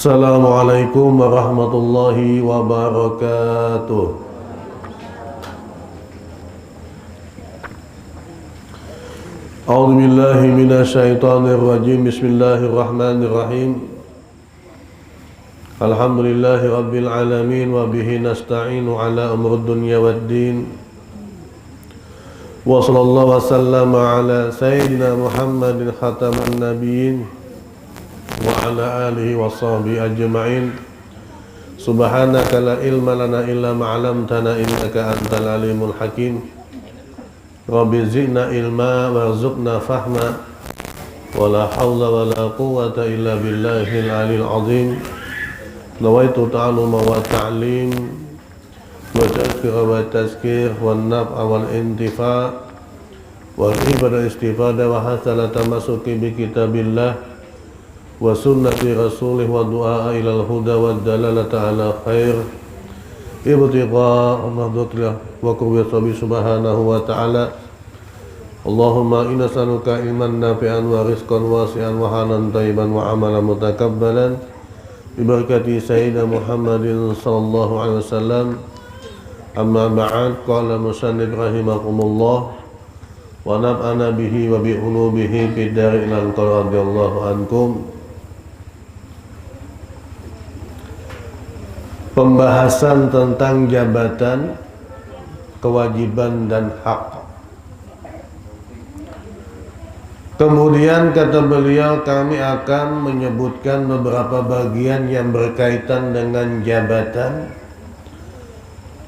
Assalamualaikum warahmatullahi wabarakatuh. A'udzu billahi minasyaitonir rajim. Bismillahirrahmanirrahim. Alhamdulillahi rabbil alamin wa bihi nasta'inu ala umurid dunya waddin. Wa sallallahu wa sallama ala sayyidina Muhammadin khataman nabiyyin wa ala alihi wa sahbihi ajma'in. Subhanaka la ilma lana illa ma'alamtana innaka antal alimul hakim. Rabbi zidna ilma warzuqna fahma wa la hawla wa la quwwata illa billahil aliyil azim. Nawaitu ta'aluma wa ta'lim wa tazkira wa tazkir wa naf'a wal intifa' wal ibadah istifada wa hasala tamasuki bi kitabillah wa sunnati rasulih wa du'a ilal huda wa dalalata ala khair ibtiqa mahdutillah wa qurbi subhanahu wa ta'ala. Allahumma inna sanuka ilman nafi'an wa rizqan wasi'an wa hanan tayyiban wa amalan mutakabbalan bibarakati sayyidina Muhammadin sallallahu alaihi wasallam. Amma ba'd, qala musannif rahimakumullah wa naf'ana bihi wa bi ulubihi fid dari ilal qala radhiyallahu ankum. Pembahasan tentang jabatan, kewajiban dan hak. Kemudian kata beliau, kami akan menyebutkan beberapa bagian yang berkaitan dengan jabatan,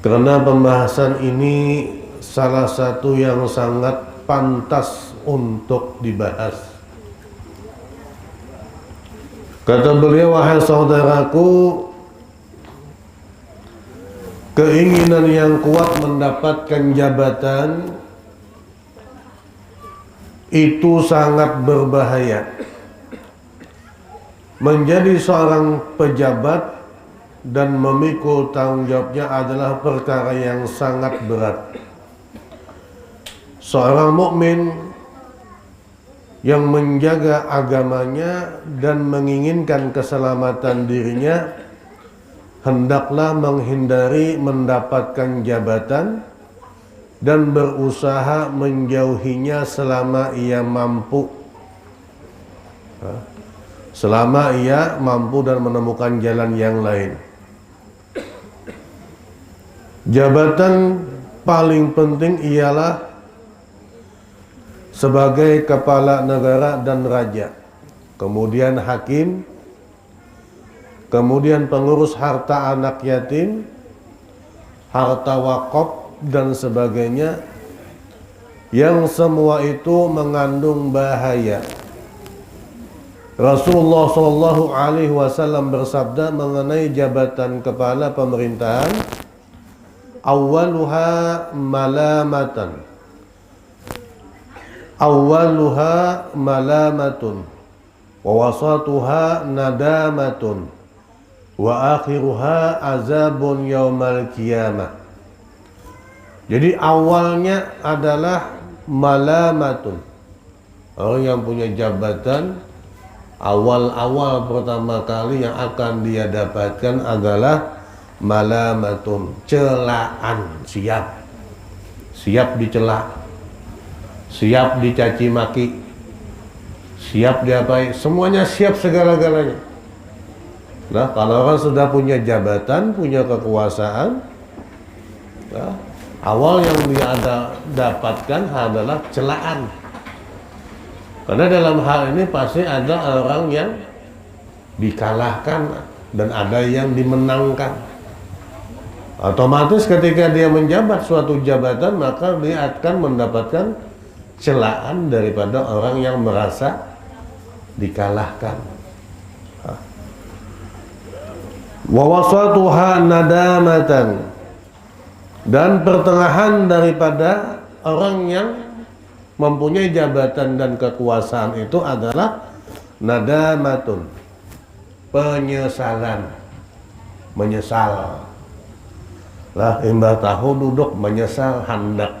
karena pembahasan ini salah satu yang sangat pantas untuk dibahas. Kata beliau, wahai saudaraku, keinginan yang kuat mendapatkan jabatan itu sangat berbahaya. Menjadi seorang pejabat dan memikul tanggung jawabnya adalah perkara yang sangat berat. Seorang mukmin yang menjaga agamanya dan menginginkan keselamatan dirinya hendaklah menghindari mendapatkan jabatan dan berusaha menjauhinya selama ia mampu. Selama ia mampu dan menemukan jalan yang lain. Jabatan paling penting ialah sebagai kepala negara dan raja, kemudian hakim, kemudian pengurus harta anak yatim, harta wakaf dan sebagainya, yang semua itu mengandung bahaya. Rasulullah Shallallahu Alaihi Wasallam bersabda mengenai jabatan kepala pemerintahan, awaluha malamatun, awaluha malamatun, wa wasatuha nadamatun, wa akhiruha azabun yaumal qiyamah. Jadi awalnya adalah malamatun. Orang yang punya jabatan, awal-awal pertama kali yang akan dia dapatkan adalah malamatun, celaan. Siap dicela, siap dicaci maki, siap diapai, semuanya siap segala-galanya. Nah, kalau orang sudah punya jabatan, punya kekuasaan, nah, awal yang dia dapatkan adalah celaan. Karena dalam hal ini pasti ada orang yang dikalahkan dan ada yang dimenangkan. Otomatis ketika dia menjabat suatu jabatan, maka dia akan mendapatkan celaan daripada orang yang merasa dikalahkan. Wa wasatuha nadamatan, dan pertengahan daripada orang yang mempunyai jabatan dan kekuasaan itu adalah nadamatun, penyesalan, menyesal. Lah imbah tahu duduk menyesal hendak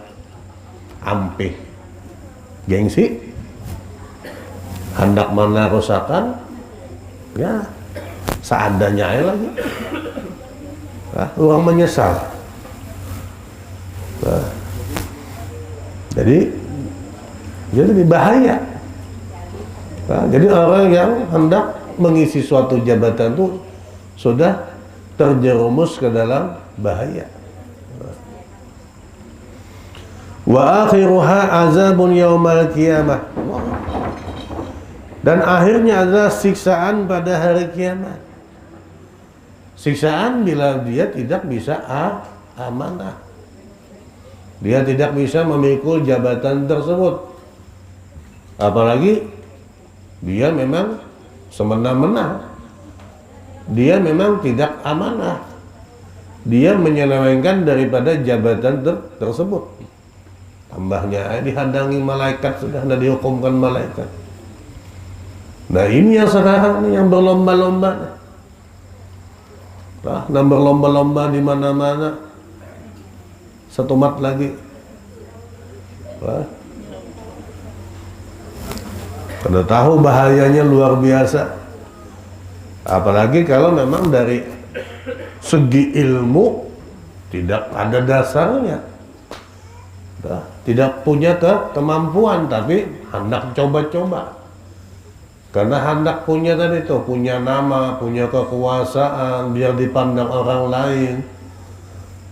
ampih gengsi, hendak menarusakan, ya seadanya aja lagi. Nah, orang menyesal. Nah, jadi bahaya. Nah, jadi orang yang hendak mengisi suatu jabatan itu sudah terjerumus ke dalam bahaya. Wa akhiruha azabun yaumal qiyamah. Dan akhirnya adalah siksaan pada hari kiamat. Siksaan bila dia tidak bisa amanah. Dia tidak bisa memikul jabatan tersebut. Apalagi dia memang semena-mena. Dia memang tidak amanah. Dia menyelewengkan daripada jabatan tersebut. Tambahnya dihadangi malaikat, sudah dihukumkan malaikat. Nah ini yang sekarang yang berlomba-lomba. Nah, berlomba-lomba di mana-mana. Satu mat lagi. Nah, karena tahu bahayanya luar biasa. Apalagi kalau memang dari segi ilmu tidak ada dasarnya. Nah, tidak punya kemampuan, tapi hendak coba-coba. Karena hendak punya tadi itu, punya nama, punya kekuasaan, biar dipandang orang lain.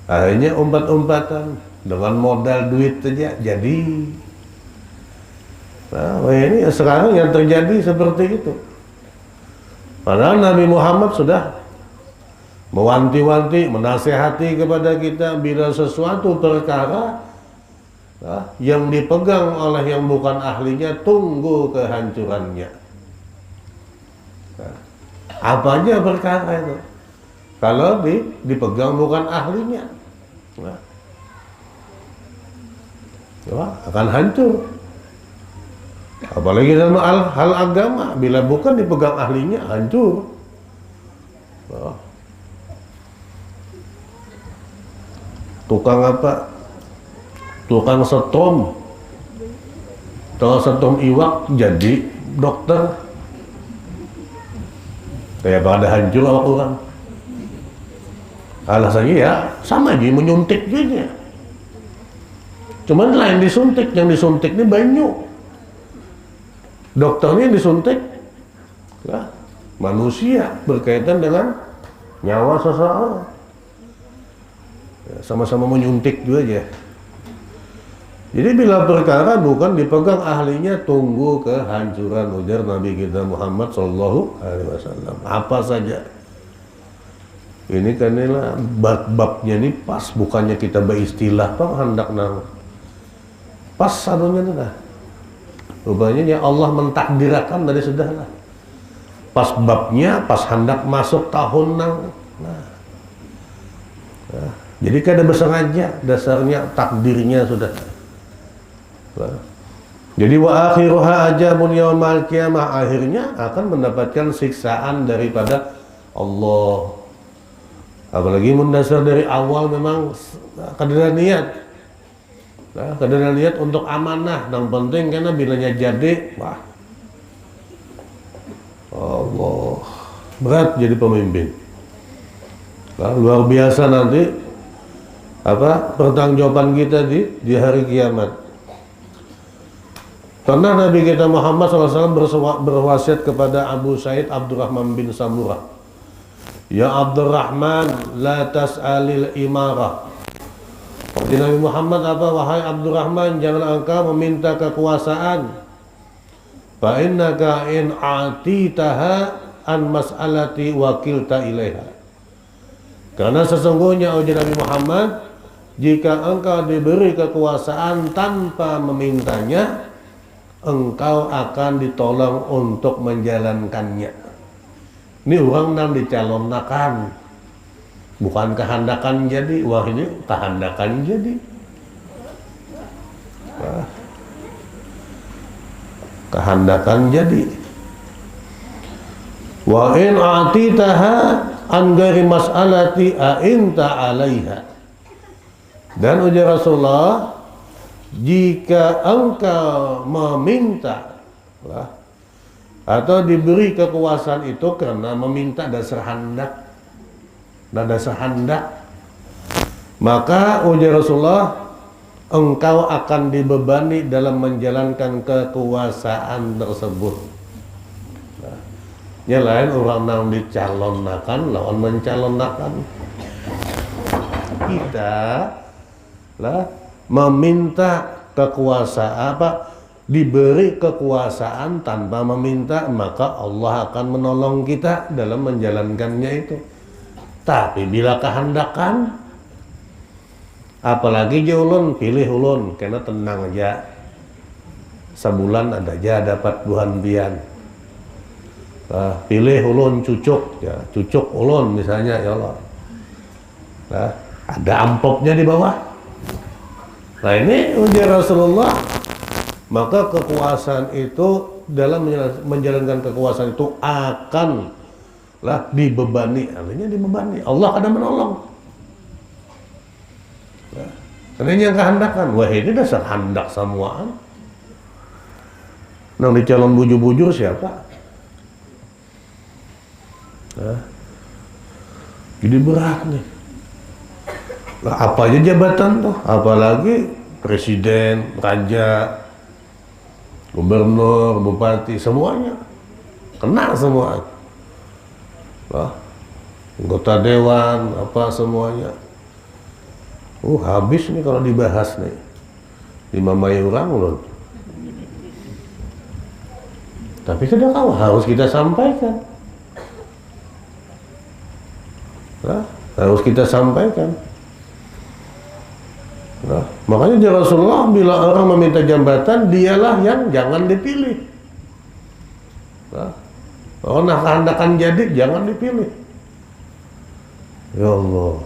Akhirnya umpat-umpatan dengan modal duit saja jadi. Nah, ini sekarang yang terjadi seperti itu. Padahal Nabi Muhammad sudah mewanti-wanti, menasihati kepada kita bila sesuatu perkara yang dipegang oleh yang bukan ahlinya, tunggu kehancurannya. Apa aja perkara itu kalau dipegang bukan ahlinya, akan hancur. Apalagi dalam hal agama, bila bukan dipegang ahlinya, hancur. Tukang apa? Tukang setrum, iwak jadi dokter. Kayak pada hancur awak orang. Alasannya ya sama aja, menyuntik juga. Cuman lain disuntik, yang disuntik ini banyak. Dokternya yang disuntik ya, manusia, berkaitan dengan nyawa seseorang. Ya, sama-sama menyuntik juga aja. Jadi bila perkara bukan dipegang ahlinya, tunggu kehancuran, ujar Nabi kita Muhammad Sallallahu Alaihi Wasallam. Apa saja. Ini kan inilah bab-babnya ini pas, bukannya kita beristilah pak hendak nang. Pas satunya itu dah. Rupanya ya Allah mentakdirkan dari sudah lah. Pas babnya, pas hendak masuk tahun nang. Nah. Jadi kada bersengaja, dasarnya takdirnya sudah. Jadi wa akhiruha ajabun yaumal qiyamah, akhirnya akan mendapatkan siksaan daripada Allah. Apalagi mendasar dari awal memang kadang niat. Kadang niat untuk amanah, yang penting karena bilanya jadi, wah. Allah, berat jadi pemimpin. Luar biasa nanti pertanggungjawaban kita di hari kiamat. Pernah Nabi kita Muhammad SAW berwasiat kepada Abu Said Abdurrahman bin Samurah. Ya Abdurrahman, la tas'alil imarah. Jadi Nabi Muhammad wahai Abdurrahman, jangan engkau meminta kekuasaan. Fa innaka in atitaha an mas'alati wakilta ilaiha. Karena sesungguhnya Nabi Muhammad, jika engkau diberi kekuasaan tanpa memintanya, engkau akan ditolong untuk menjalankannya. Ini orang yang dicalonkan, bukan kehendakan jadi. Wah ini kehendakan jadi. Kehendakan jadi. Wa in atitaha an ghairi mas'alati a'inta 'alaiha. Dan ujar Rasulullah, jika engkau meminta atau diberi kekuasaan itu karena meminta dasar hendak. Dan dasar hendak, maka ujar Rasulullah, engkau akan dibebani dalam menjalankan kekuasaan tersebut. Nah, yang lain orang yang dicalonkan lawan mencalonkan. Kita lah meminta kekuasaan diberi kekuasaan tanpa meminta, maka Allah akan menolong kita dalam menjalankannya itu. Tapi bila kehendakan, apalagi ulun pilih ulun karena tenang aja, sebulan ada aja dapat buhan pian. Pilih ulun cucuk ya, cucuk ulun misalnya ya Allah. Nah, ada amplopnya di bawah. Nah ini ujar Rasulullah, maka kekuasaan itu dalam menjalankan kekuasaan itu akan lah dibebani, artinya dibebani. Allah ada menolong. Nah, karena yang kehendakan, wah ini dasar hendak semuaan. Nang di calon bujur-bujur siapa? Nah, jadi berat nih. Nah, apa aja jabatan tuh, apalagi presiden, raja, gubernur, bupati, semuanya kena semua. Anggota dewan, apa semuanya. Habis nih kalau dibahas nih. 5 mayurang loh. Tapi sudah harus kita sampaikan. Harus kita sampaikan. Makanya Rasulullah bila orang meminta jabatan, dialah yang jangan dipilih. Orang nak kehendakan jadi, jangan dipilih. Ya Allah,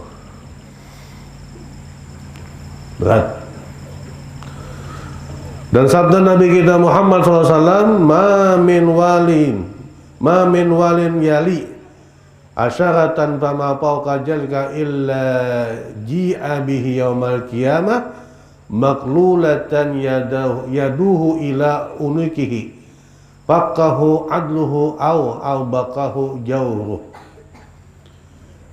berat. Dan sabda Nabi kita Muhammad SAW, ma min walin yali asyaratan fama fawqa jalka illa ji'a bihi yaumal qiyamah maklulatan yaduhu ila unukihi bakahu adluhu au bakahu jauruh.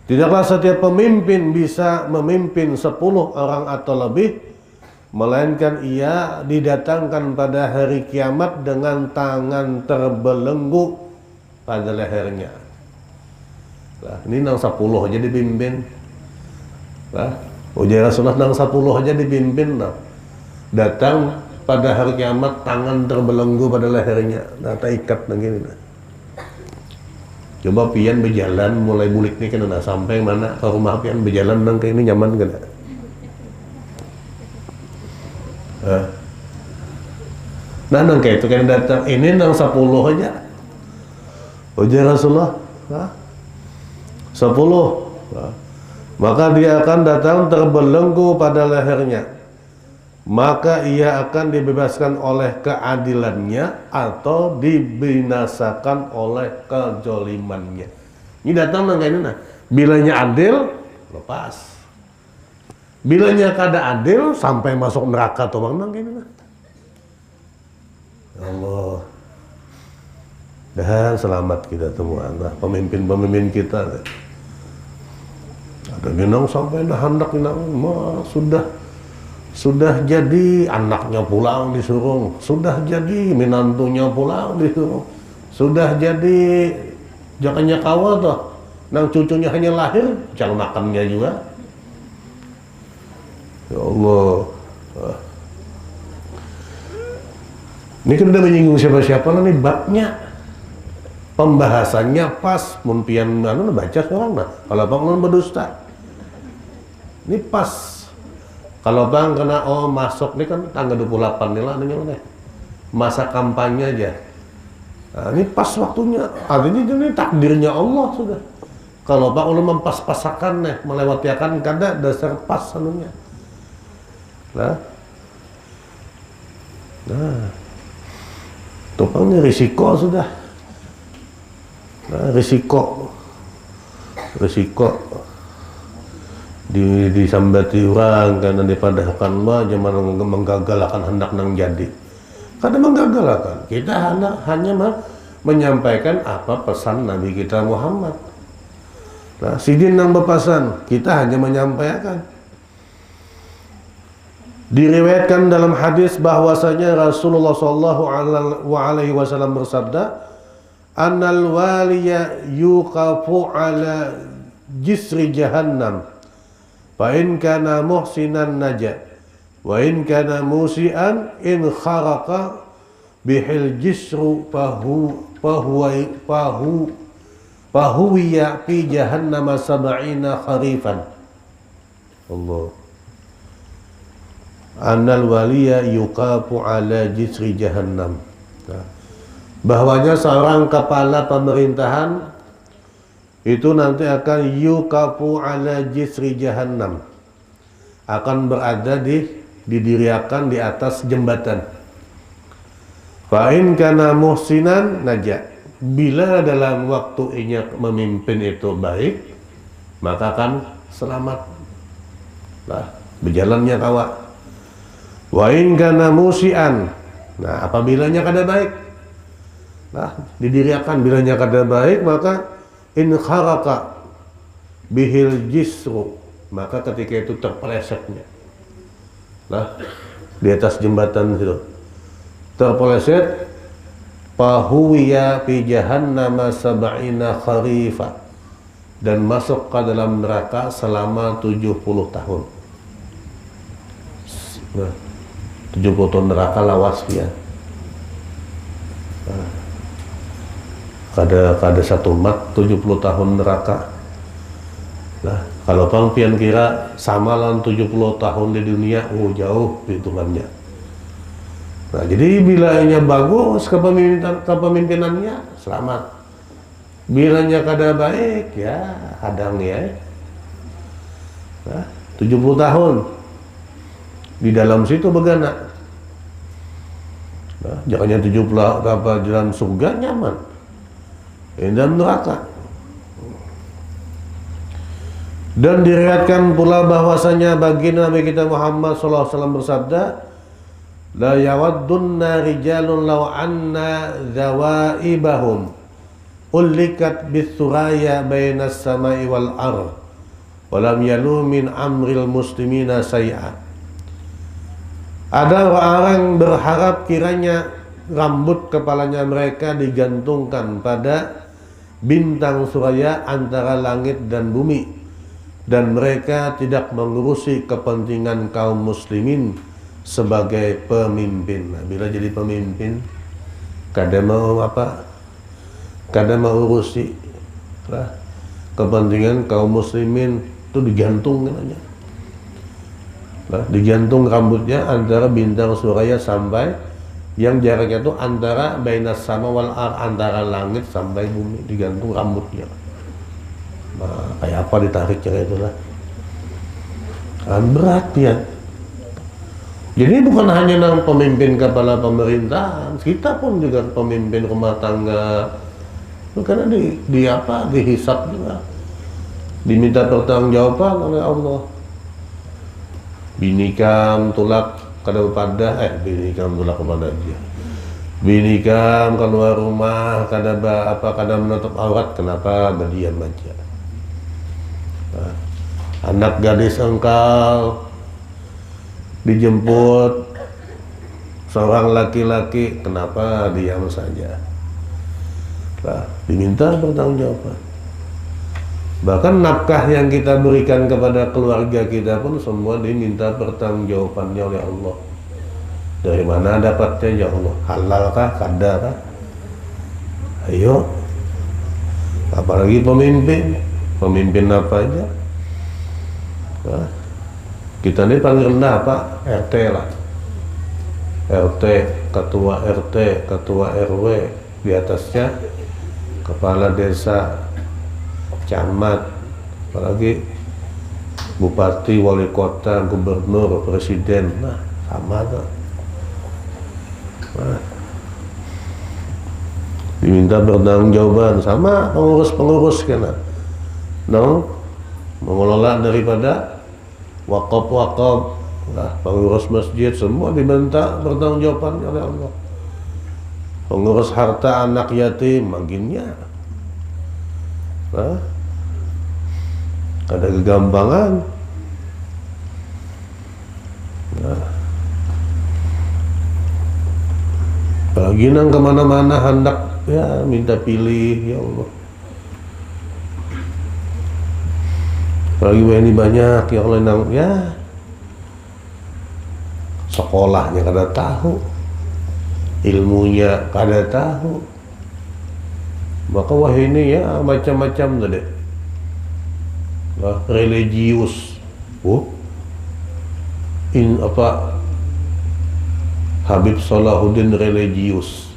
Tidaklah setiap pemimpin bisa memimpin 10 orang atau lebih, melainkan ia didatangkan pada hari kiamat dengan tangan terbelenggu pada lehernya. Nah, ini nang 10 aja dipimpin. Ujar Rasulullah nang 10 aja dipimpin. Datang pada hari kiamat tangan terbelenggu pada lehernya, tak ikat begini. Coba pian berjalan mulai bulik nih kan sampai mana ke rumah pian berjalan nang ke ini nyaman kan? Nah nang kayak itu kan datang ini nang 10 aja. Ujar Rasulullah, 10. Maka dia akan datang terbelenggu pada lehernya. Maka ia akan dibebaskan oleh keadilannya atau dibinasakan oleh kezalimannya. Ini datang nang ini nah. Bilanya adil, lepas. Bilanya kada adil, sampai masuk neraka tuh bang nang ini nah. Ya Allah. Dan selamat kita semua, nah, pemimpin-pemimpin kita. Ada genang sampai nah hendak sudah jadi anaknya pulang disuruh, sudah jadi minantunya pulang disuruh, sudah jadi jakanya kawa tuh, nang cucunya hanya lahir, calon makannya juga. Ya Allah, ini kan udah menyinggung siapa-siapa lah nih babnya, pembahasannya pas, mumpian baca seorang nah, kalau bang berdusta, ini pas. Kalau bang kena masuk nih kan tanggal 28 nih lah nih masa kampanye aja. Nah, ini pas waktunya. Artinya ini takdirnya Allah sudah. Kalau bang ulun mempas-pasakan nih melewati akan kada dasar pas anunya. Nah, tuh bang ini risiko sudah. Nah, risiko. Disambati orang karena dipadahkan mah zaman menggagalkan hendak nang jadi. Kadang menggagalkan. Kita hanya menyampaikan apa pesan Nabi kita Muhammad. Nah, sidin nang bepasan, kita hanya menyampaikan. Diriwayatkan dalam hadis bahwasanya Rasulullah SAW bersabda, "Annal waliya yuqafu ala jisri jahannam, fa in kana muhsinan naja, wa in kana musian in kharaqa bihil jisru fahuwiya fi jahannama sab'ina kharifan." Allah. Annal waliya yuqafu ala jisri jahannam. Bahwanya seorang kepala pemerintahan itu nanti akan yuqafu ala jisri jahannam, akan berada didiriakan di atas jembatan. Fa in kana muhsinan naja, bila dalam waktunya memimpin itu baik, maka akan selamat. Nah, berjalannya kawak. Wa in kana musian, nah apabila kada baik, nah didiriakan bilanya kada baik, maka in kharaqa bihil jisru, maka ketika itu terpelesetnya, nah di atas jembatan itu terpeleset, fahuwiya fi jahannama sab'ina kharifa, dan masuk ke dalam neraka selama 70 tahun. Nah, 70 tahun neraka lawas ya. Nah, kada satu mat 70 tahun neraka. Nah, kalau pangpian kira sama lah 70 tahun di dunia, jauh hitungannya. Nah, jadi bilanya bagus kepemimpinannya, selamat. Bilanya kada baik, ya hadang ya. Nah, 70 tahun di dalam situ begana. Nah, jangannya 70 apa dalam surga nyaman, dalam neraka. Dan diriwayatkan pula bahwasanya baginda Nabi kita Muhammad SAW bersabda, la yawaddunna rijalun law anna zawaibahum ullikat bisuraya bainas samai wal ar walam yalu min amril muslimina say'a. Ada orang berharap kiranya rambut kepalanya mereka digantungkan pada bintang suraya antara langit dan bumi, dan mereka tidak mengurusi kepentingan kaum muslimin sebagai pemimpin. Nah, bila jadi pemimpin kada mau urusi lah kepentingan kaum muslimin, itu digantung aja. Nah, digantung rambutnya antara bintang suraya sampai yang jaraknya itu antara bainas sama wal ar, antara langit sampai bumi, digantung rambutnya. Nah, kayak apa ditariknya itulah. Kan berat ya. Jadi bukan hanya nang pemimpin kepala pemerintahan, kita pun juga pemimpin rumah tangga. Karena dihisap juga, diminta pertanggungjawaban oleh Allah. Bini kam tulak kepada dia. Bini kam keluar rumah kada menutup aurat, kenapa berdiam aja? Nah, anak gadis engkau dijemput seorang laki-laki, kenapa diam saja? Nah, diminta pertanggungjawaban. Bahkan nafkah yang kita berikan kepada keluarga kita pun semua diminta pertanggungjawabannya oleh Allah. Dari mana dapatnya ya Allah? Halal kah? Kada kah? Ayo. Apalagi pemimpin apa aja? Nah, kita ini paling rendah apa? RT lah. RT, ketua RT, ketua RW, di atasnya kepala desa, camat, apalagi bupati, wali kota, gubernur, presiden. Nah, sama tuh. Nah, diminta bertanggung-jawaban sama pengurus kena. Mengelola daripada wakaf, nah, pengurus masjid semua diminta bertanggung-jawaban oleh Allah. pengurus harta anak yatim, makinnya ada kegampangan. Apalagi nang kemana-mana hendak ya minta pilih, ya Allah. Apalagi ini banyak ya Allah, nang ya sekolahnya kada tahu, ilmunya kada tahu, maka wah ini ya macam-macam tuh deh. Religius, Habib Salahuddin religius,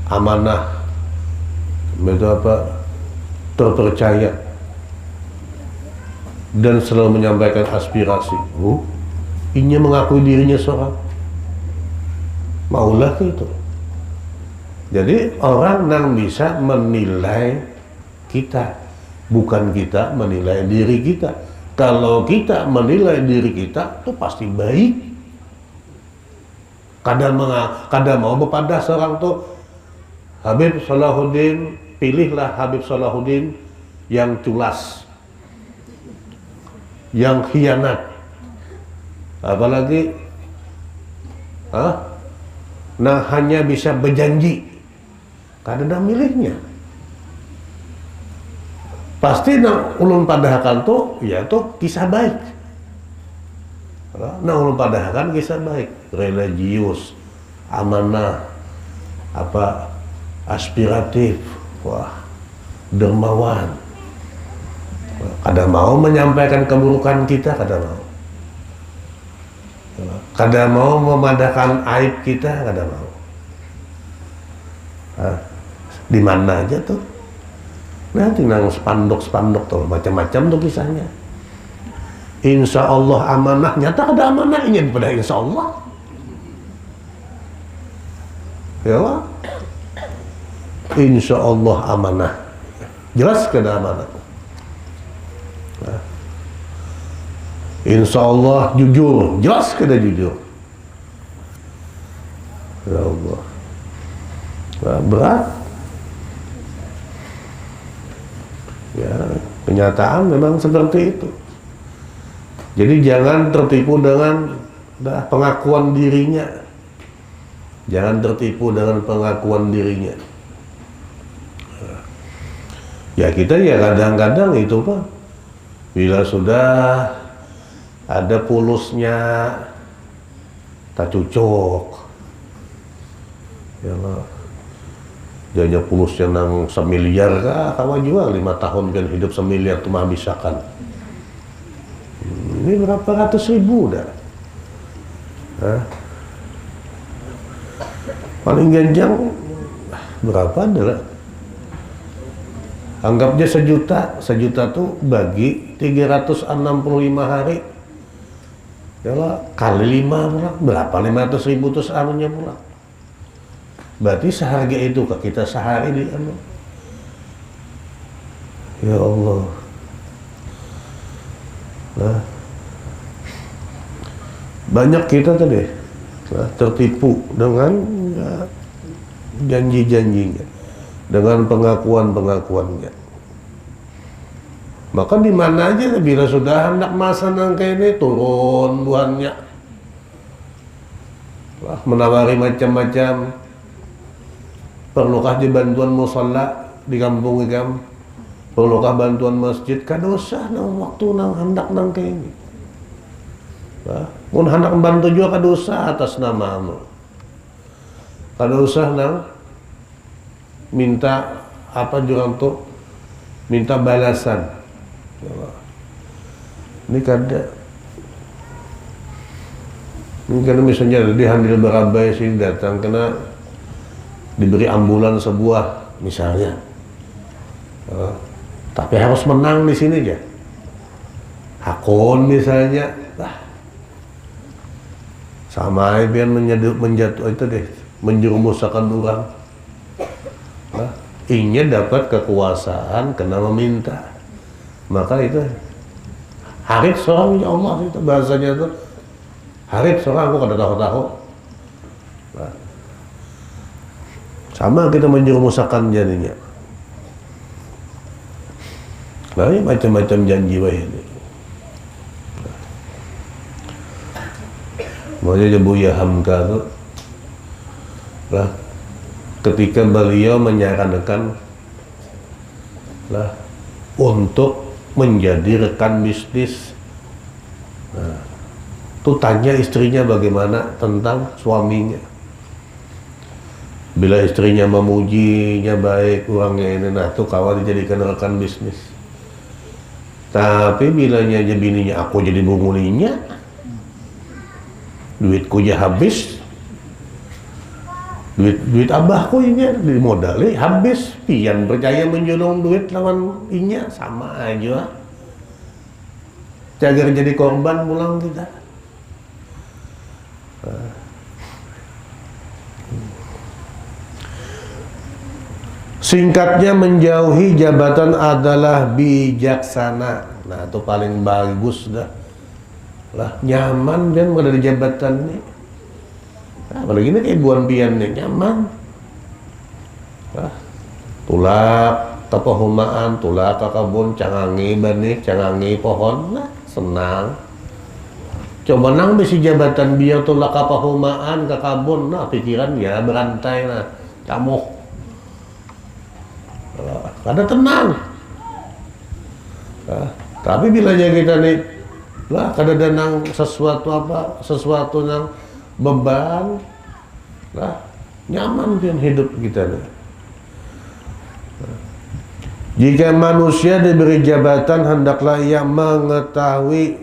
amanah, itu terpercaya dan selalu menyampaikan aspirasi. Ini mengakui dirinya seorang maulah itu. Jadi orang yang bisa menilai kita, bukan kita menilai diri kita. Kalau kita menilai diri kita, itu pasti baik. Kadang mau bepada seorang tuh Habib Salahuddin, pilihlah Habib Salahuddin yang culas, yang khianat, apalagi nah hanya bisa berjanji, kadang milihnya. Pasti nak ulun padahkan tuh, ya tuh kisah baik. Nah ulun padahkan kisah baik, religius, amanah, aspiratif, dermawan. Kada mau menyampaikan keburukan kita, kada mau. Kada mau memadahkan aib kita, kada mau. Di mana aja tuh? Nanti nang spanduk-spanduk tuh macam-macam tuh kisahnya. Insya Allah amanah, nyata ada amanahnya daripada insya Allah. Ya Allah. Insya Allah amanah. Jelas kada amanah. Insya Allah jujur, jelas kada jujur. Ya Allah. Berat. Ya, kenyataan memang seperti itu. Jadi jangan tertipu dengan pengakuan dirinya. Jangan tertipu dengan pengakuan dirinya. Ya kita ya kadang-kadang itu Pak, bila sudah ada pulusnya tak cocok. Ya Allah. Jajak pulusnya nang 1 miliar kah, kawan juga 5 tahun kan hidup 1 miliar tuh mah bisakan. Ini berapa ratus ribu dah. Paling ganjang berapa adalah? Anggapnya 1 juta, 1 juta tuh bagi 365 hari. Ya lah, kali 5 pula, berapa 500 ribu terus anunya pula. Berarti seharga itu kak kita sehari di anu. Ya Allah. Nah, banyak kita tadi tertipu dengan janji-janjinya, dengan pengakuan-pengakuannya. Maka di mana aja bila sudah hendak masa nang kayak ini turun buannya, menawari macam-macam. Perlukah di bantuan musalla di kampung ikam? Perlukah bantuan masjid? Kada usah nang waktu nang hendak nang kayak ini. Mun hendak bantu juga kada usah atas namamu. Kada usah nang minta apa jurang tuh, minta balasan. Ini kada. Ini kada misalnya di handil berabai sini datang kena diberi ambulan sebuah misalnya, tapi harus menang di sini ya. Hakon misalnya, sama biar menjatuh itu deh, menjerumuskan orang. Ingin dapat kekuasaan kena meminta, maka itu harid seorang ya Allah itu bahasanya itu harid seorang aku kada tahu-tahu. Sama kita menjerumusakan jadinya. Nah, ini macam-macam janji wah ini. Makanya Buya Hamka tuh lah, ketika beliau menyarankan lah untuk menjadi rekan bisnis, nah, tuh tanya istrinya bagaimana tentang suaminya. Bila istrinya memujinya baik, orangnya ini, nah tuh kawan dijadikan rekan bisnis. Tapi bilanya aja bininya, aku jadi bungulinya, duitku ya habis, duit abahku ini dimodali habis, pian percaya menjolong duit lawan inya, sama aja. Cagar jadi korban pulang kita. Singkatnya, menjauhi jabatan adalah bijaksana. Nah, itu paling bagus dah. Lah, nyaman kan berada di jabatan nih. Nah, apalagi ini kayak buan pian nih, nyaman. Lah, tulak kepahumaan, tulak ke kebun, cangangi benih, cangangi pohon, nah, senang. Coba nang bisi jabatan biar tulak kepahumaan ke kebun, nah pikiran ya berantai, nah, camuk. Kada tenang. Nah, tapi bila kita nih lah kada danang sesuatu yang beban, lah nyaman kan hidup kita nih. Jika manusia diberi jabatan, hendaklah ia mengetahui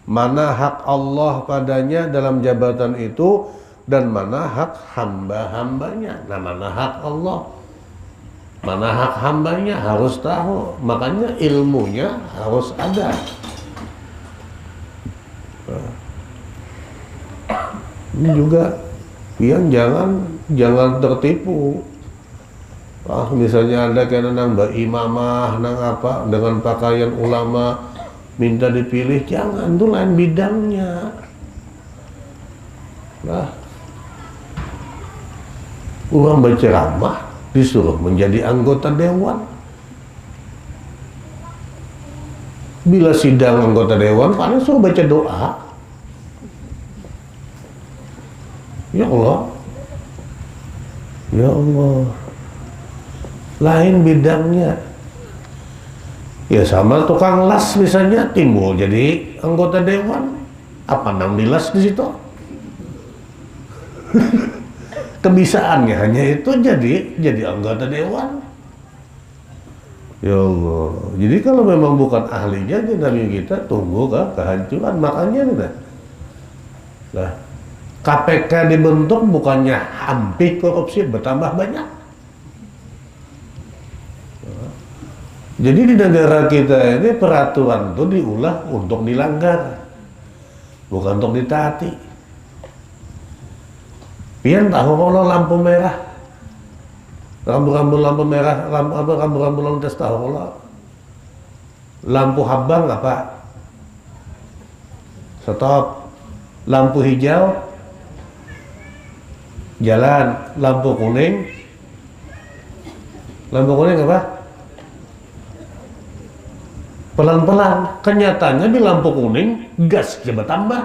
mana hak Allah padanya dalam jabatan itu dan mana hak hamba-hambanya. Nah, mana hak Allah, mana hak hambanya harus tahu, makanya ilmunya harus ada. Ini juga yang jangan tertipu. Misalnya ada kena nang imamah, nang apa dengan pakaian ulama minta dipilih, jangan, itu lain bidangnya. Nah, orang berceramah disuruh menjadi anggota dewan. Bila sidang anggota dewan, paling suruh baca doa. Ya Allah, ya Allah, lain bidangnya. Ya sama tukang las misalnya timbul jadi anggota dewan, apa nang dilas di situ? Kebisaannya hanya itu jadi anggota dewan. Ya Allah. Jadi kalau memang bukan ahlinya, kita tunggu kehancuran. Makanya nih, nah, KPK dibentuk bukannya hampir korupsi bertambah banyak. Jadi di negara kita ini peraturan itu diulah untuk dilanggar, bukan untuk ditaati. Pian tahu kalau lampu merah, rambu-rambu lampu merah, rambu-rambu lalu lintas tahu kalau lampu habang apa? Stop. Lampu hijau jalan, lampu kuning apa? Pelan-pelan. Kenyataannya di lampu kuning gas coba tambah.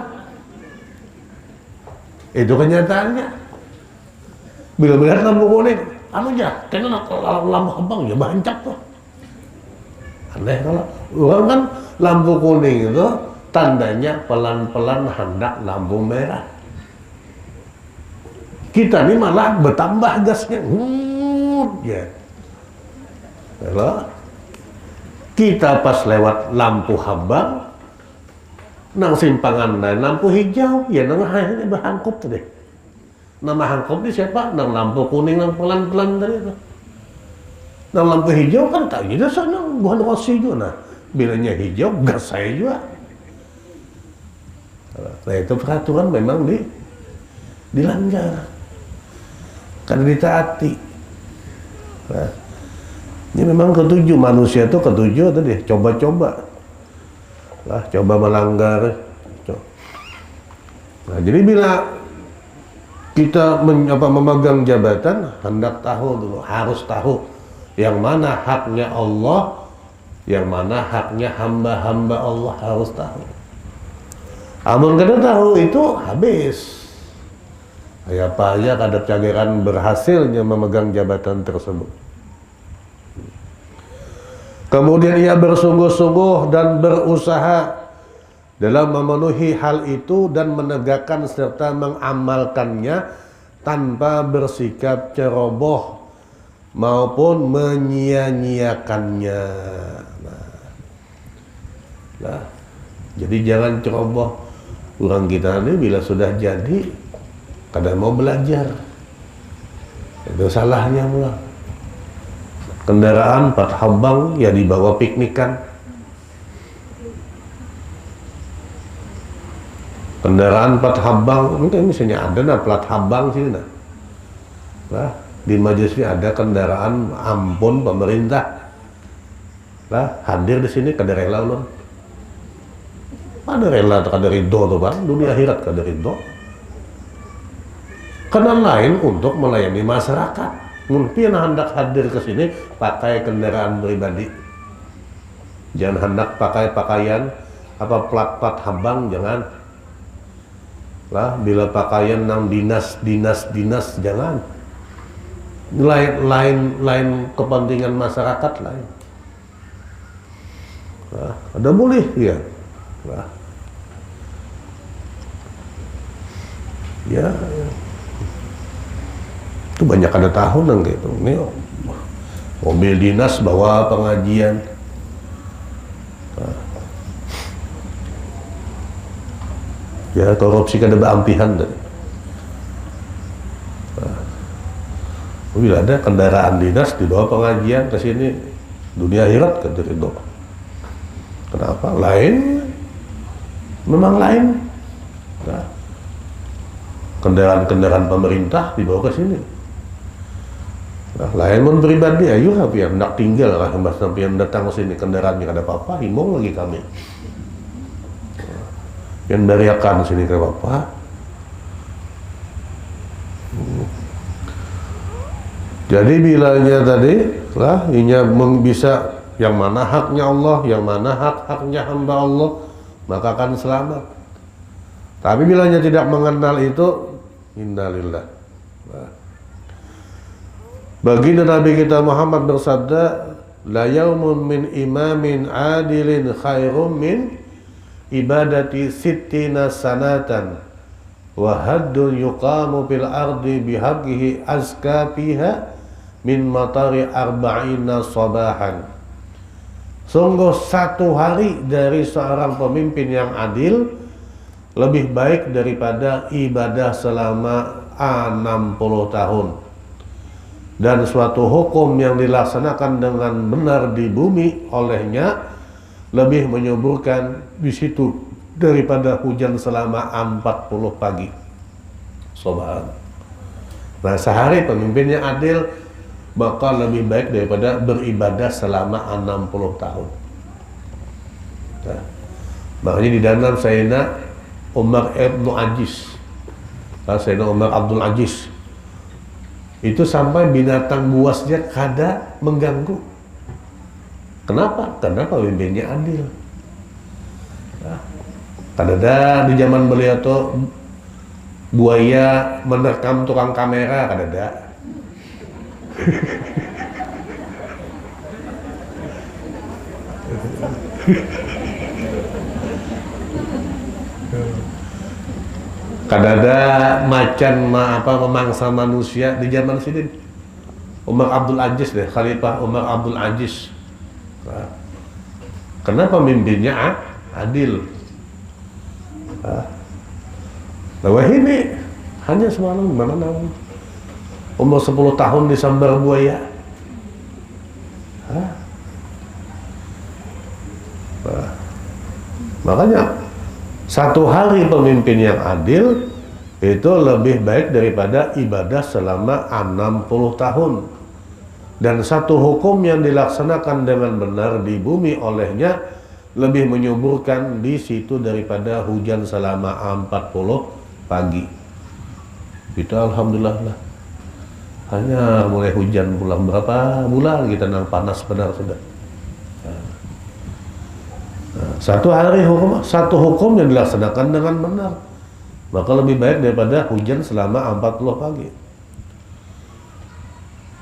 Itu kenyataannya. Bila melihat lampu kuning, kena lampu habang ya bancak tuh. Aneh kalau orang kan lampu kuning itu tandanya pelan-pelan hendak lampu merah. Kita ini malah bertambah gasnya. Ya. Kalau kita pas lewat lampu habang, nang simpangan dan lampu hijau, ya nang hanya bahangkup tadi. Nama hangkup di siapa? Nang lampu kuning nang pelan-pelan tadi itu. Nang lampu hijau kan tak jadi sana bukan rosi juga. Nah, bilanya hijau gas saya juga. Nah itu peraturan memang dilanggar. Kan ditaati. Nah, ini memang ketujuh manusia itu ketujuh tadi, coba-coba. Lah, coba melanggar. Nah, jadi bila kita memegang jabatan, hendak tahu dulu, harus tahu yang mana haknya Allah, yang mana haknya hamba-hamba Allah, harus tahu. Amun kada tahu itu habis. Kayak apa aja kadap cageran berhasilnya memegang jabatan tersebut. Kemudian ia bersungguh-sungguh dan berusaha dalam memenuhi hal itu dan menegakkan serta mengamalkannya tanpa bersikap ceroboh maupun menyia-nyiakannya. Nah, jadi jangan ceroboh. Orang kita ini bila sudah jadi kadang mau belajar, itu salahnya pula. Kendaraan plat habang ya dibawa piknikan. Kendaraan plat habang, mungkin misalnya ada nah plat habang sini nah. Nah, di majelis ini ada kendaraan ampun pemerintah. Nah, hadir di sini kada rela ulun. Ada rela kada ridho tuh Bang, dunia akhirat kada ridho. Karena lain untuk melayani masyarakat. Mungkin hendak hadir ke sini pakai kendaraan pribadi. Jangan hendak pakai pakaian plat habang, jangan. Lah, bila pakaian nang dinas jangan. Lain kepentingan masyarakat lain. Nah, ada boleh ya. Nah. Ya. Itu banyak ada tahun nang gitu. Ini mobil dinas bawa pengajian. Nah. Ya, korupsi kada beampihan tadi. Nah. Bila ada kendaraan dinas dibawa pengajian ke sini, dunia akhirat kada ridho. Kenapa? Lain, memang lain. Nah. Kendaraan pemerintah dibawa ke sini. Nah, lain pun pribadi, ayo yang hendak tinggal lah, sampai yang datang ke sini kendaraan yang ada apa-apa, himbong lagi kami. Yang beriakan sini ke bapak. Jadi bilanya tadi lah, inya bisa yang mana haknya Allah, yang mana haknya hamba Allah, maka akan selamat. Tapi bilanya tidak mengenal itu, innalillah. Nah. Baginda Nabi kita Muhammad bersabda, la yaumun min imamin adilin khairum min ibadati sittina sanatan wa haddun yuqamu fil ardi bihaqqihi azka fiha min matari arba'ina sabahan. Sungguh satu hari dari seorang pemimpin yang adil lebih baik daripada ibadah selama 60 tahun. Dan suatu hukum yang dilaksanakan dengan benar di bumi olehnya lebih menyuburkan di situ daripada hujan selama 40 pagi. Subhan. Nah, sehari pemimpinnya adil bakal lebih baik daripada beribadah selama 60 tahun. Nah, makanya di dalam Sayyidina Umar ibn Aziz, Sayyidina Umar Abdul Aziz, itu sampai binatang buasnya kada mengganggu. Kenapa? Karena pemimpinnya adil. Nah, kadada di zaman beliau tuh buaya menerkam tukang kamera, kadada. Kadada macan memangsa manusia di zaman sini. Umar Abdul Aziz deh, Khalifah Umar Abdul Aziz. Nah, kenapa pemimpinnya adil? Nah, ini hanya semalam mana umur 10 tahun disambar buaya. Nah, makanya satu hari pemimpin yang adil itu lebih baik daripada ibadah selama 60 tahun. Dan satu hukum yang dilaksanakan dengan benar di bumi olehnya lebih menyuburkan di situ daripada hujan selama 40 pagi. Kita alhamdulillah lah. Hanya mulai hujan pulang berapa bulan kita nang panas benar sudah. Satu hari satu hukum yang dilaksanakan dengan benar, maka lebih baik daripada hujan selama 40 pagi.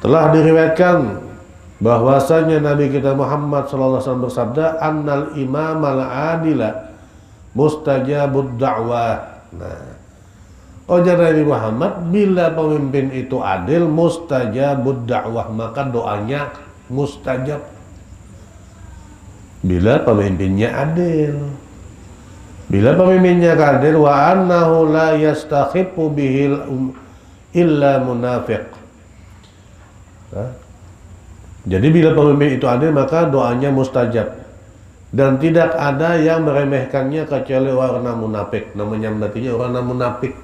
Telah diriwayatkan bahwasanya Nabi kita Muhammad SAW bersabda, annal imam al-adila mustajabud da'wah. Nah, ujar Nabi Muhammad, bila pemimpin itu adil, mustajabud da'wah, maka doanya mustajab. Bila pemimpinnya adil. Bila pemimpinnya adil, wa annahu la yastakhifu bihil illa munafiq. Jadi bila pemimpin itu adil, maka doanya mustajab. Dan tidak ada yang meremehkannya kecuali orang munafik. Namanya artinya orang munafik.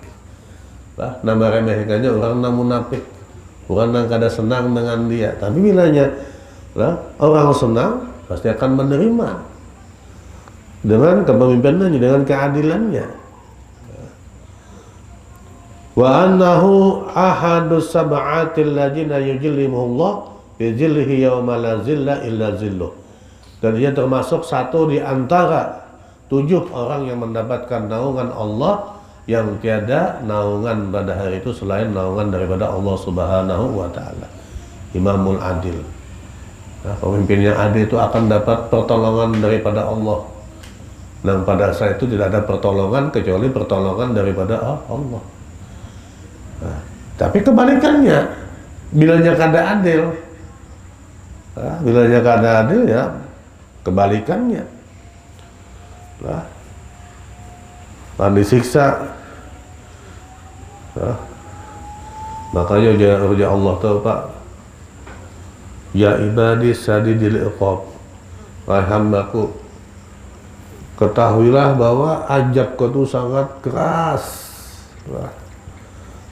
Nama remehkannya orang munafik. Orang yang kada senang dengan dia. Tapi bilanya orang senang, pasti akan menerima dengan kepemimpinannya, dengan keadilannya. Wa annahu ahadus sab'atil ladzina yujillimuhullah fi zillihi yawma la zilla illa zilluh. Dan dia termasuk satu di antara 7 orang yang mendapatkan naungan Allah yang tiada naungan pada hari itu selain naungan daripada Allah Subhanahu wa taala. Imamul Adil. Nah, pemimpin yang adil itu akan dapat pertolongan daripada Allah. Dan pada saat itu tidak ada pertolongan kecuali pertolongan daripada Allah. Nah, tapi kebalikannya, bilanya kada adil, bilanya kada adil ya kebalikannya. Nah, disiksa. Nah, makanya ujar Allah tahu Pak, ya ibadi sadidil iqab, wahai hambaku, ketahuilah bahwa azabku itu sangat keras.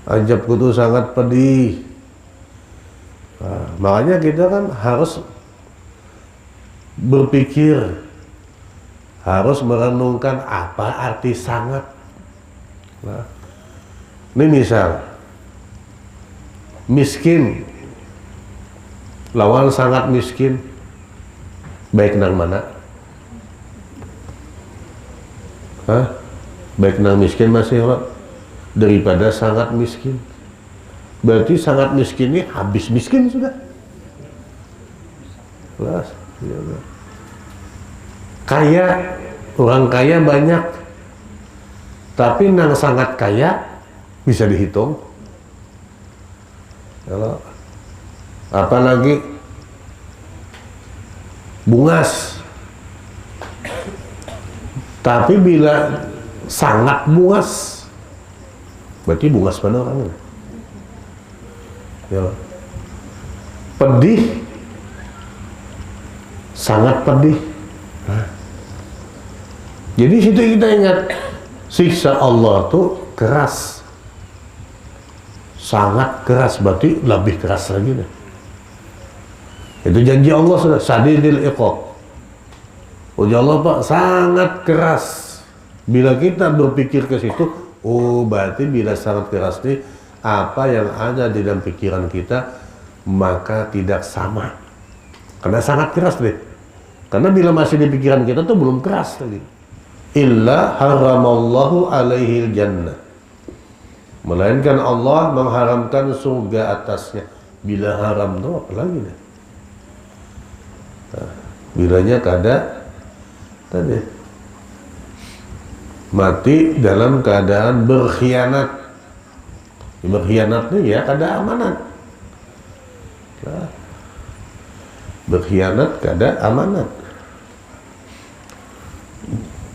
Azabku itu sangat pedih. Nah, makanya kita kan harus berpikir, harus merenungkan apa arti sangat. Nah, ini misal miskin lawan sangat miskin, baik nang mana? Baik nang miskin masih apa? Daripada sangat miskin. Berarti sangat miskin ini habis miskin sudah. Kaya, orang kaya banyak, tapi nang sangat kaya bisa dihitung. Kalau apalagi bungas, tapi bila sangat bungas, berarti bungas mana orangnya? Ya. Pedih, sangat pedih. Jadi situ kita ingat, siksa Allah tuh keras, sangat keras, berarti lebih keras lagi deh. Itu janji Allah sudah, sadidil iqab. Ujar Allah Pak, sangat keras. Bila kita berpikir ke situ, oh berarti bila sangat keras ini, apa yang ada di dalam pikiran kita maka tidak sama. Karena sangat keras deh. Karena bila masih di pikiran kita tuh belum keras lagi. Illa haramallahu alaihil jannah. Melainkan Allah mengharamkan surga atasnya. Bila haram tuh apa lagi deh? Nah, bilanya kada tadi mati dalam keadaan berkhianat. Berkhianat nih ya kada amanat. Nah, berkhianat kada amanat.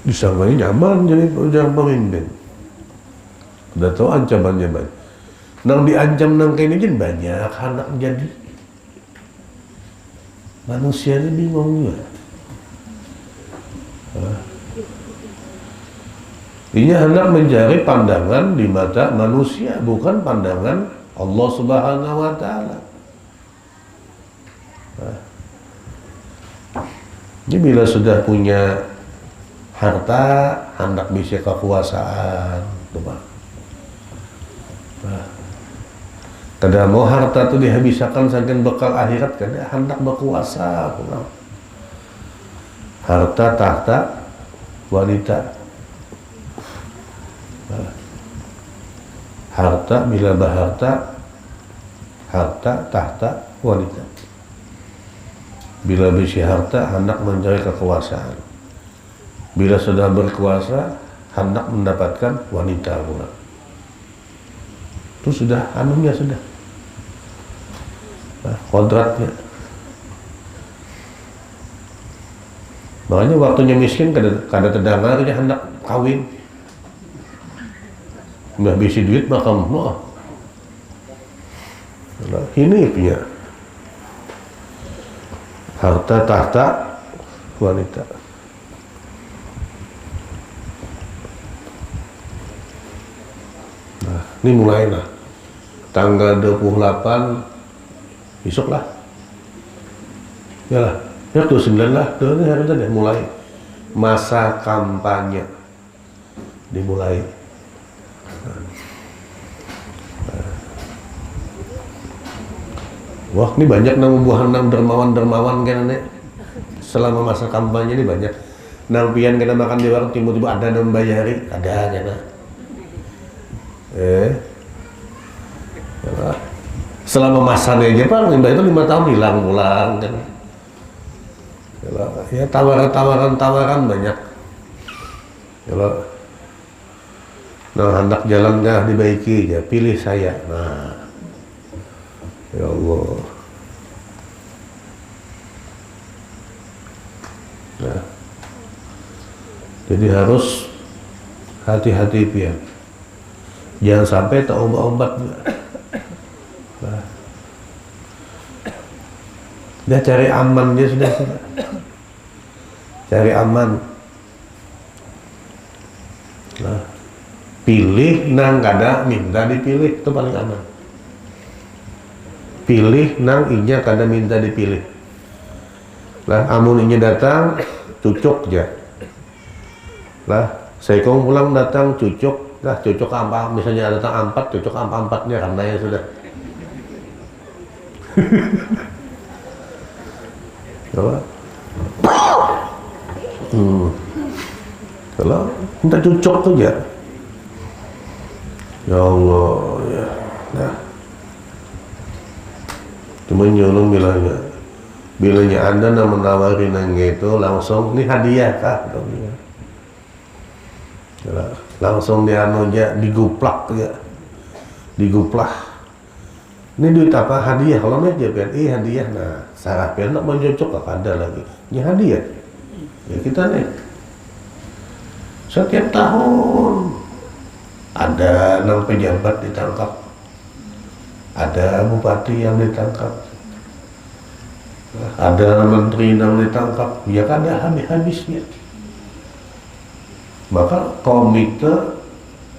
Disangkanya nyaman jadi pemimpin. Udah tahu ancamannya banyak. Nang diancam nang kayak ini banyak anak jadi. Manusia ini bingung juga. Ini hendak mencari pandangan di mata manusia, bukan pandangan Allah Subhanahu wa taala. Jadi bila sudah punya harta, hendak bisa kekuasaan, tuh Pak. Kada mau harta tu dihabiskan saking bekal akhirat, kada hendak berkuasa. Harta tahta wanita. Harta bila berharta, harta tahta wanita. Bila bisi harta, hendak mencari kekuasaan. Bila sudah berkuasa, hendak mendapatkan wanita pula. Itu sudah anunya sudah. Nah, kodratnya. Makanya waktunya miskin kada terdengarnya hendak kawin. Mbah bisi duit makam noh. Ini punya harta tahta wanita. Nah, ini mulai lah. Tanggal 28 besok lah. Yalah, ya 29 lah. Ini hari tadi mulai masa kampanye dimulai. Wah, ini banyak nang buahan nang dermawan kan nek. Selama masa kampanye ini banyak. Nang pian kena makan di warung tiba-tiba ada nang bayari, ada kena. Ya, selama masanya aja Pak, itu 5 tahun hilang pulang kan. Ya tawaran banyak. Kalau hendak jalan nggak dibaiki ya pilih saya. Nah, ya Allah. Nah, jadi harus hati-hati pian. Jangan sampai tak obat-obat. Nah, dia cari aman dia sudah. Cari aman. Nah, pilih nang kada minta dipilih, itu paling aman. Pilih nang inya kada minta dipilih. Lah amun inya datang cucuk aja. Lah seikong pulang datang cucuk, lah cucuk apa misalnya datang 4 cucuk apa-4-nya karena ya sudah. Kalau minta cucuk tuh ya. Ya Allah ya. Nah. Cuma nyolong bilanya Anda menawarin yang itu langsung ini hadiah kah? Langsung dianunya diguplak ya. Diguplah. Ini duit apa? Hadiah. Kalau nih jawaban hadiah. Nah, saraf nak mencocok ada lagi. Ini hadiah. Ya kita nih setiap tahun ada 6 pejabat ditangkap, ada bupati yang ditangkap, ada menteri yang ditangkap, ya kan ada habis-habisnya. Maka komite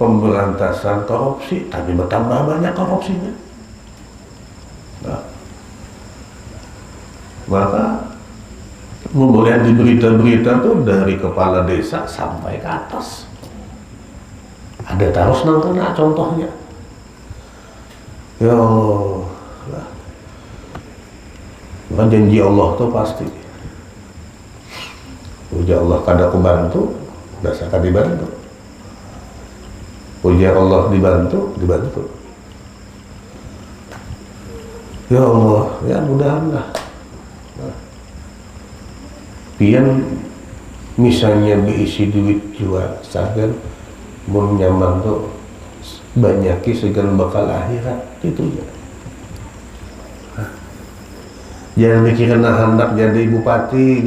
pemberantasan korupsi tapi bertambah banyak korupsinya. Nah, maka melihat di berita-berita tuh dari kepala desa sampai ke atas ada terus nang kena contohnya. Ya Allah, bukan janji Allah tuh pasti. Puja Allah kada aku bantu, dasar kada dibantu. Puja Allah dibantu. Ya Allah, ya mudah-mudahan. Pian misalnya diisi duit jual sagar mun nyaman tuh banyaki segala bakal akhirat itu ya. Jangan mikirkan hendak jadi bupati,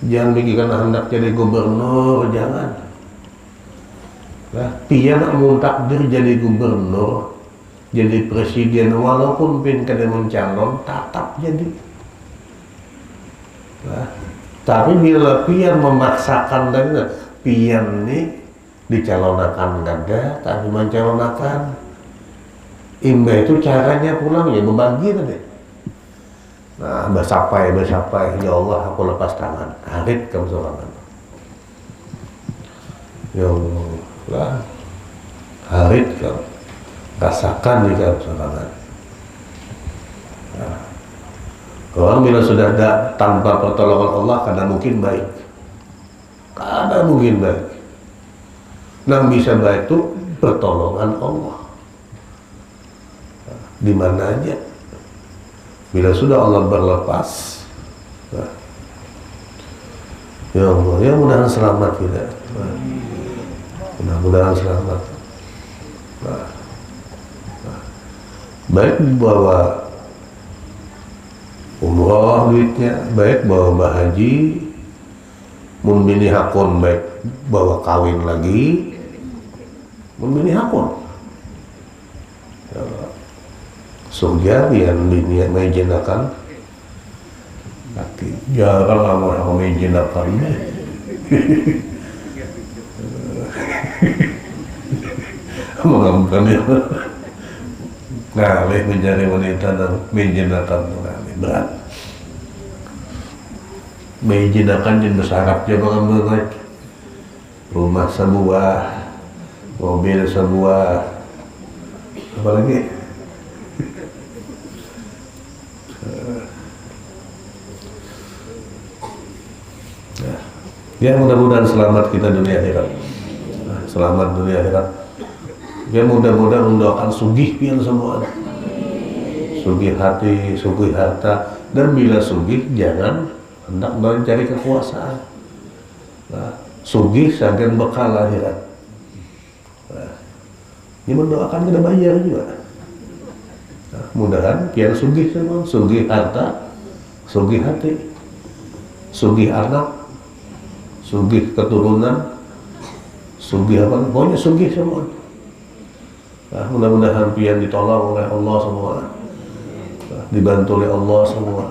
jangan mikirkan hendak jadi gubernur, jangan. Nah, pian mun takdir jadi gubernur, jadi presiden walaupun pin kada mencalon tetap jadi. Nah, tapi bila pian memaksakan dan pian nih dicalonakan kada, tapi mencalonakan imba itu caranya pulang ya membagi tadi. Nah, bersapai, ya Allah aku lepas tangan, arit kamu sorangan. Ya Allah, lah, arit kamu. rasakan di sekarang. Nah, orang bila sudah ada tanpa pertolongan Allah, karena mungkin baik, Nah, bisa baik itu pertolongan Allah. Nah, di mana aja. Bila sudah Allah berlepas, nah, ya Allah, ya mudah-mudahan selamat kita. Nah, mudah-mudahan selamat. Nah, baik bawa umroh duitnya, baik bawa haji, memilih hakon, baik bawa kawin lagi, memilih hakon. Surga yang dunia menjenakan, tapi jarang amal aku menjenakan. Mengamkan ya. Ngalih mencari wanita dan menjenakan ngalih berat. Menjenakan jenis besarap je mengambil rumah sebuah, mobil sebuah, apa lagi? Ya mudah-mudahan selamat kita dunia akhirat. Selamat dunia akhirat. Ya mudah-mudahan mendoakan sugih pian semua. Sugih hati, sugih harta, dan bila sugih jangan hendak mencari kekuasaan. Nah, sugih seakan bekal akhirat. Nah, ini mendoakan kita bayar juga. Nah, mudahan pian sugih semua, sugih harta, sugih hati, sugih anak, sugih keturunan, sugih apa? Pokoknya sugih semua. Nah, mudah-mudahan pian ditolong oleh Allah semua, nah, dibantu oleh Allah semua.